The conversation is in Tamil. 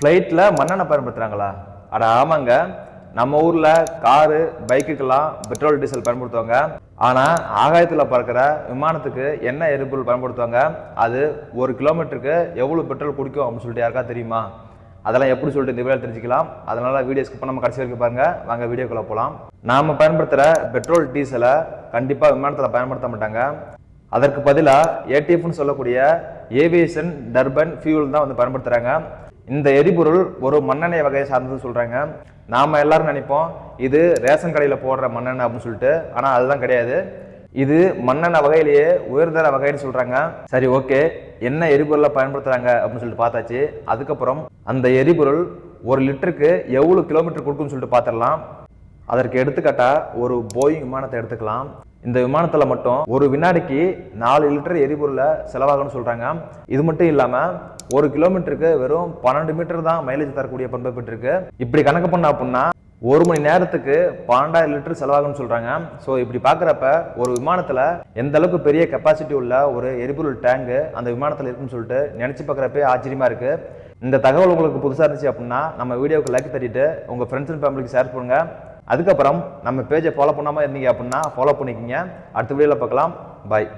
ஃப்ளைட்டில் மண்ணெண்ணெய் பயன்படுத்துகிறாங்களா? அட ஆமாங்க. நம்ம ஊரில் காரு பைக்குக்கெல்லாம் பெட்ரோல் டீசல் பயன்படுத்துவாங்க. ஆனால் ஆகாயத்தில் பறக்கிற விமானத்துக்கு என்ன எரிபொருள் பயன்படுத்துவாங்க? அது 1 கிலோமீட்டருக்கு எவ்வளோ பெட்ரோல் குடிக்கும் அப்படின்னு சொல்லிட்டு யாருக்கா தெரியுமா? அதெல்லாம் எப்படி சொல்லிட்டு இந்த வீடியோ தெரிஞ்சுக்கலாம். அதனால் வீடியோ ஸ்கிப் பண்ணாமல் கடைசி வரைக்கும் பாருங்க. வாங்க வீடியோக்குள்ளே போகலாம். நாம் பயன்படுத்துகிற பெட்ரோல் டீசலை கண்டிப்பாக விமானத்தில் பயன்படுத்த மாட்டாங்க. அதற்கு பதிலாக ஏடிஎஃப்னு சொல்லக்கூடிய ஏவியேஷன் டர்பன் ஃபியூல் தான் பயன்படுத்துகிறாங்க. இந்த எரிபொருள் ஒரு மண்ணெண்ணெய் வகையை சார்ந்தது சொல்கிறாங்க. நாம் எல்லாரும் நினைப்போம் இது ரேஷன் கடையில் போடுற மண்ணெண்ணெய் அப்படின்னு சொல்லிட்டு. ஆனால் அதுதான் கிடையாது. இது மண்ணெண்ணெய் வகையிலேயே உயர்தர வகைன்னு சொல்கிறாங்க. சரி, ஓகே, என்ன எரிபொருளை பயன்படுத்துகிறாங்க அப்படின்னு சொல்லிட்டு பார்த்தாச்சு. அதுக்கப்புறம் அந்த எரிபொருள் 1 லிட்டருக்கு எவ்வளோ கிலோமீட்டர் கொடுக்குன்னு சொல்லிட்டு பார்த்துடலாம். அதற்கு எடுத்துக்காட்டா ஒரு போயிங் விமானத்தை எடுத்துக்கலாம். இந்த விமானத்தில் மட்டும் ஒரு வினாடிக்கு 4 லிட்டர் எரிபொருளை செலவாகும்னு சொல்கிறாங்க. இது மட்டும் இல்லாமல் 1 கிலோமீட்டருக்கு வெறும் 12 மீட்டர் தான் மைலேஜ் தரக்கூடிய பண்பை பெற்றிருக்கு. இப்படி கணக்கு பண்ண அப்படின்னா 1 மணி நேரத்துக்கு 12,000 லிட்டர் செலவாகும்னு சொல்கிறாங்க. ஸோ இப்படி பார்க்குறப்ப ஒரு விமானத்தில் எந்த அளவுக்கு பெரிய கெப்பாசிட்டி உள்ள ஒரு எரிபொருள் டேங்கு அந்த விமானத்தில் இருக்குன்னு சொல்லிட்டு நினச்சி பார்க்குறப்பே ஆச்சரியமாக இருக்குது. இந்த தகவல் உங்களுக்கு புதுசாக இருந்துச்சு அப்படின்னா நம்ம வீடியோவுக்கு லைக் தட்டிட்டு உங்கள் ஃப்ரெண்ட்ஸ் அண்ட் ஃபேமிலிக்கு ஷேர் பண்ணுங்க. அதுக்கப்புறம் நம்ம பேஜை ஃபாலோ பண்ணாமல் இருந்தீங்க அப்படின்னா ஃபாலோ பண்ணிக்கிங்க. அடுத்த வீடியோவில் பார்க்கலாம். பாய்.